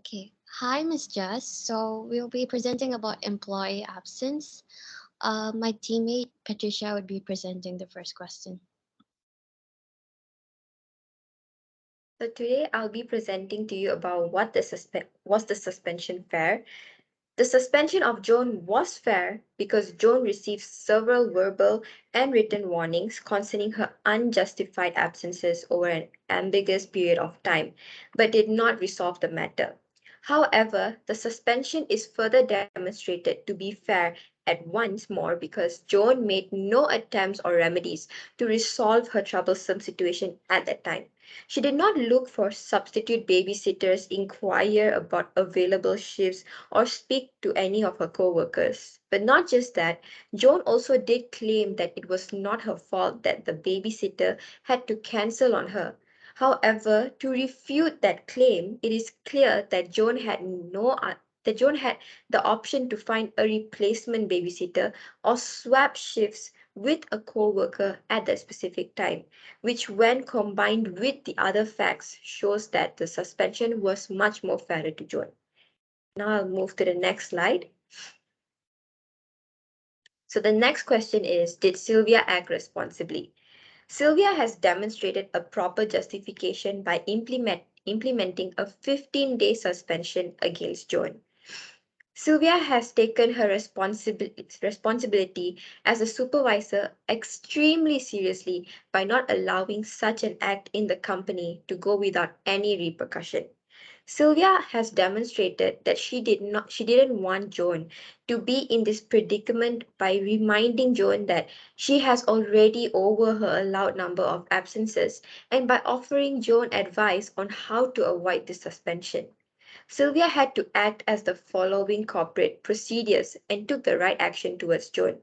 Okay. Hi, Miss Jess. So we'll be presenting about employee absence. My teammate Patricia would be presenting the first question. So today I'll be presenting to you about was the suspension fair. The suspension of Joan was fair because Joan received several verbal and written warnings concerning her unjustified absences over an ambiguous period of time, but did not resolve the matter. However, the suspension is further demonstrated to be fair at once more because Joan made no attempts or remedies to resolve her troublesome situation at that time. She did not look for substitute babysitters, inquire about available shifts, or speak to any of her co-workers. But not just that, Joan also did claim that it was not her fault that the babysitter had to cancel on her. However, to refute that claim, it is clear that Joan had the option to find a replacement babysitter or swap shifts with a co-worker at that specific time, which when combined with the other facts shows that the suspension was much more fair to Joan. Now I'll move to the next slide. So the next question is, did Sylvia act responsibly? Sylvia has demonstrated a proper justification by implementing a 15-day suspension against Joan. Sylvia has taken her responsibility as a supervisor extremely seriously by not allowing such an act in the company to go without any repercussion. Sylvia has demonstrated that she didn't want Joan to be in this predicament by reminding Joan that she has already over her allowed number of absences and by offering Joan advice on how to avoid the suspension. Sylvia had to act as the following corporate procedures and took the right action towards Joan.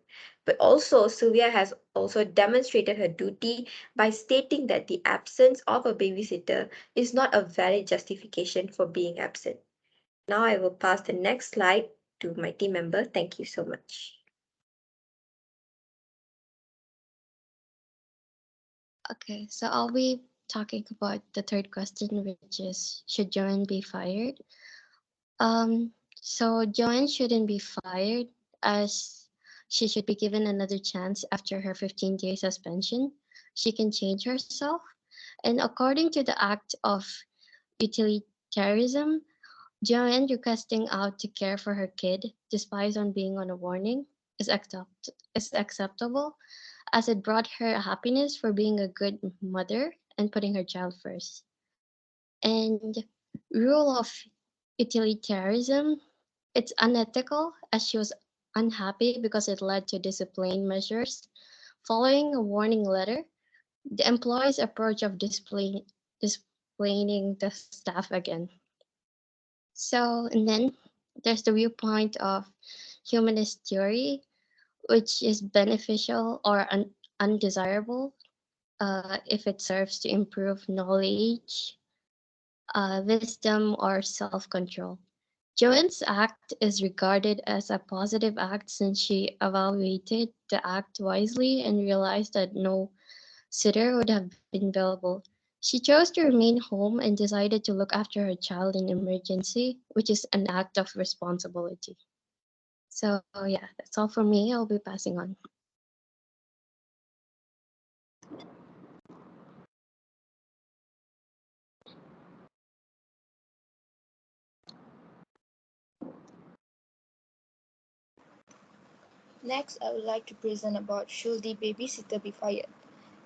But also, Sylvia has also demonstrated her duty by stating that the absence of a babysitter is not a valid justification for being absent. Now I will pass the next slide to my team member. Thank you so much. Okay, so I'll be talking about the third question, which is should Joanne be fired? So Joanne shouldn't be fired as she should be given another chance after her 15-day suspension. She can change herself. And according to the Act of Utilitarianism, Joanne requesting out to care for her kid, despite on being on a warning, is acceptable as it brought her happiness for being a good mother and putting her child first. And rule of utilitarianism, it's unethical as she was unhappy because it led to discipline measures. Following a warning letter, the employee's approach of disciplining the staff again. So, and then there's the viewpoint of humanist theory, which is beneficial or undesirable if it serves to improve knowledge, wisdom, or self control. Joanne's act is regarded as a positive act since she evaluated the act wisely and realized that no sitter would have been available. She chose to remain home and decided to look after her child in emergency, which is an act of responsibility. So, yeah, that's all from me. I'll be passing on. Next, I would like to present about should the babysitter be fired?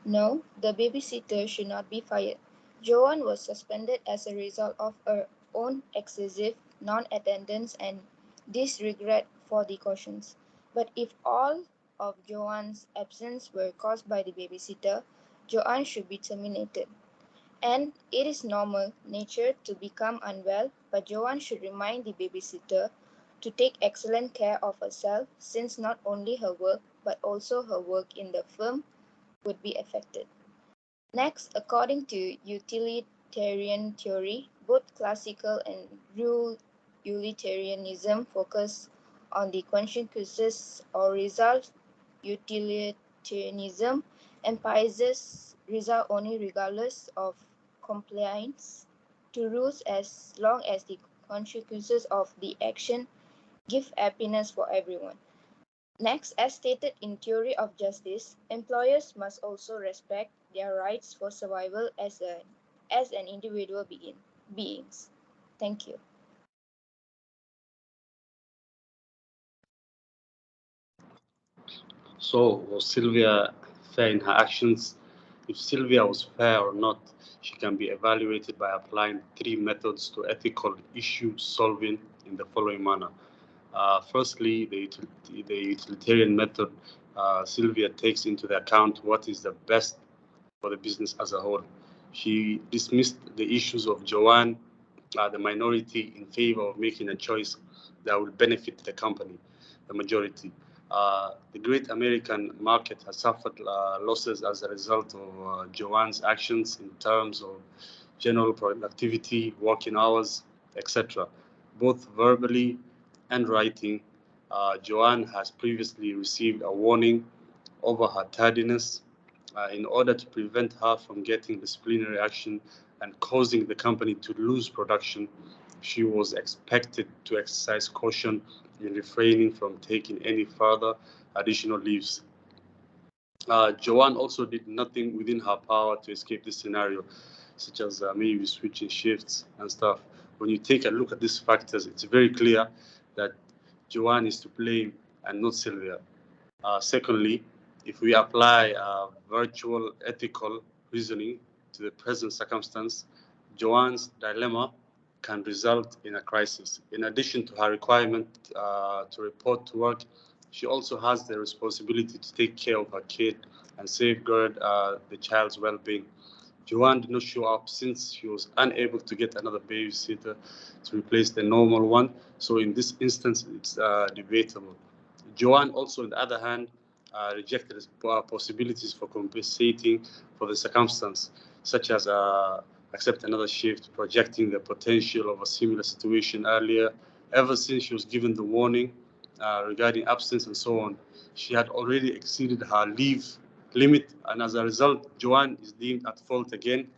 No, the babysitter should not be fired. Joanne was suspended as a result of her own excessive non-attendance and disregard for the cautions. But if all of Joanne's absence were caused by the babysitter, Joanne should be terminated. And it is normal nature to become unwell, but Joanne should remind the babysitter to take excellent care of herself since not only her work but also her work in the firm would be affected. Next, according to utilitarian theory, both classical and real utilitarianism focus on the consequences or results. Utilitarianism emphasizes result only regardless of compliance to rules as long as the consequences of the action give happiness for everyone. Next, as stated in theory of justice, employers must also respect their rights for survival as an individual beings. Thank you. So, was Sylvia fair in her actions? If Sylvia was fair or not, she can be evaluated by applying three methods to ethical issue solving in the following manner. Firstly, the utilitarian method. Sylvia takes into the account what is the best for the business as a whole. She dismissed the issues of Joanne, the minority, in favor of making a choice that will benefit the company, the majority. The great American market has suffered losses as a result of Joanne's actions in terms of general productivity, working hours, etc. Both verbally and writing, Joanne has previously received a warning over her tardiness in order to prevent her from getting disciplinary action and causing the company to lose production. She was expected to exercise caution in refraining from taking any further additional leaves. Joanne also did nothing within her power to escape this scenario, such as maybe switching shifts and stuff. When you take a look at these factors, it's very clear that Joanne is to blame and not Sylvia. Secondly, if we apply virtual ethical reasoning to the present circumstance, Joanne's dilemma can result in a crisis. In addition to her requirement to report to work, she also has the responsibility to take care of her kid and safeguard the child's well-being. Joanne did not show up since she was unable to get another babysitter to replace the normal one. So in this instance, it's debatable. Joanne also, on the other hand, rejected possibilities for compensating for the circumstance, such as accept another shift, projecting the potential of a similar situation earlier. Ever since she was given the warning regarding absence and so on, she had already exceeded her leave limit, and as a result, Joanne is deemed at fault again,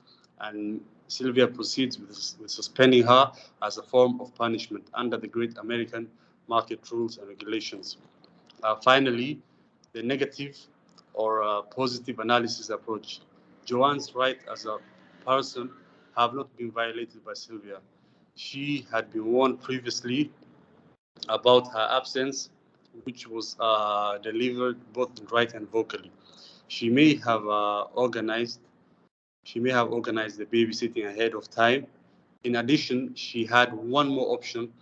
and Sylvia proceeds with suspending her as a form of punishment under the Great American Market Rules and Regulations. Finally, the negative or positive analysis approach. Joanne's rights as a person have not been violated by Sylvia. She had been warned previously about her absence, which was delivered both in writing and vocally. She may have organized the babysitting ahead of time. In addition, she had one more option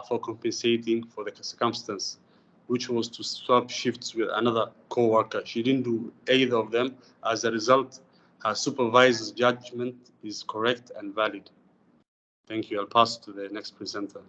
for compensating for the circumstance, which was to swap shifts with another co-worker. She didn't do either of them. As a result, her supervisor's judgment is correct and valid. Thank you. I'll pass to the next presenter.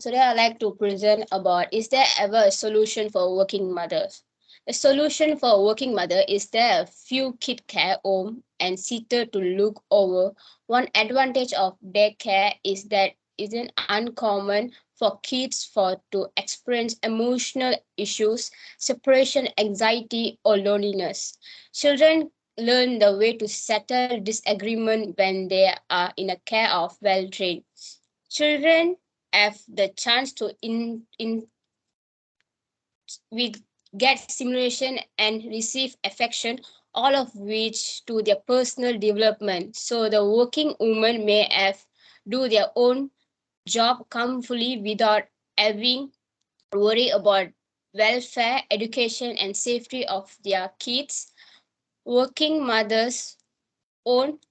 Today I'd like to present about, is there ever a solution for working mothers? The solution for a working mother is there a few kid care home and sitter to look over. One advantage of daycare is that it isn't uncommon for kids to experience emotional issues, separation anxiety, or loneliness. Children learn the way to settle disagreement when they are in a care of well-trained. Children have the chance to we get stimulation and receive affection, all of which to their personal development. So the working woman may have do their own job comfortably without having worry about welfare, education, and safety of their kids. Working mothers won't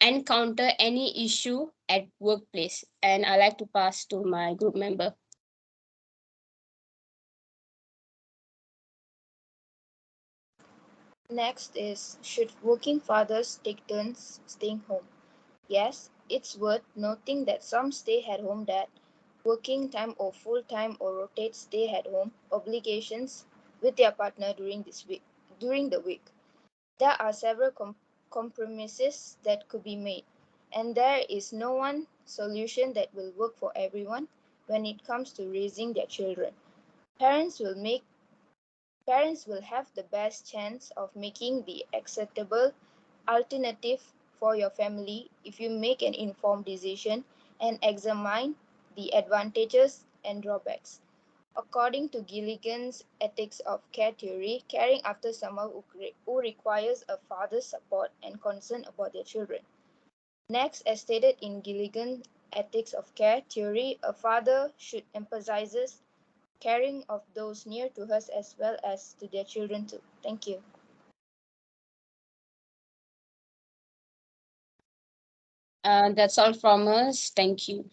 encounter any issue at workplace. And I like to pass to my group member. Next is, should working fathers take turns staying home? Yes, it's worth noting that some stay-at-home dad working time or full-time or rotate stay-at-home obligations with their partner during the week. There are several compromises that could be made, and there is no one solution that will work for everyone when it comes to raising their children. Parents will have the best chance of making the acceptable alternative for your family if you make an informed decision and examine the advantages and drawbacks. According to Gilligan's Ethics of Care theory, caring after someone who requires a father's support and concern about their children. Next, as stated in Gilligan's Ethics of Care theory, a father should emphasize caring of those near to us as well as to their children too. Thank you. That's all from us. Thank you.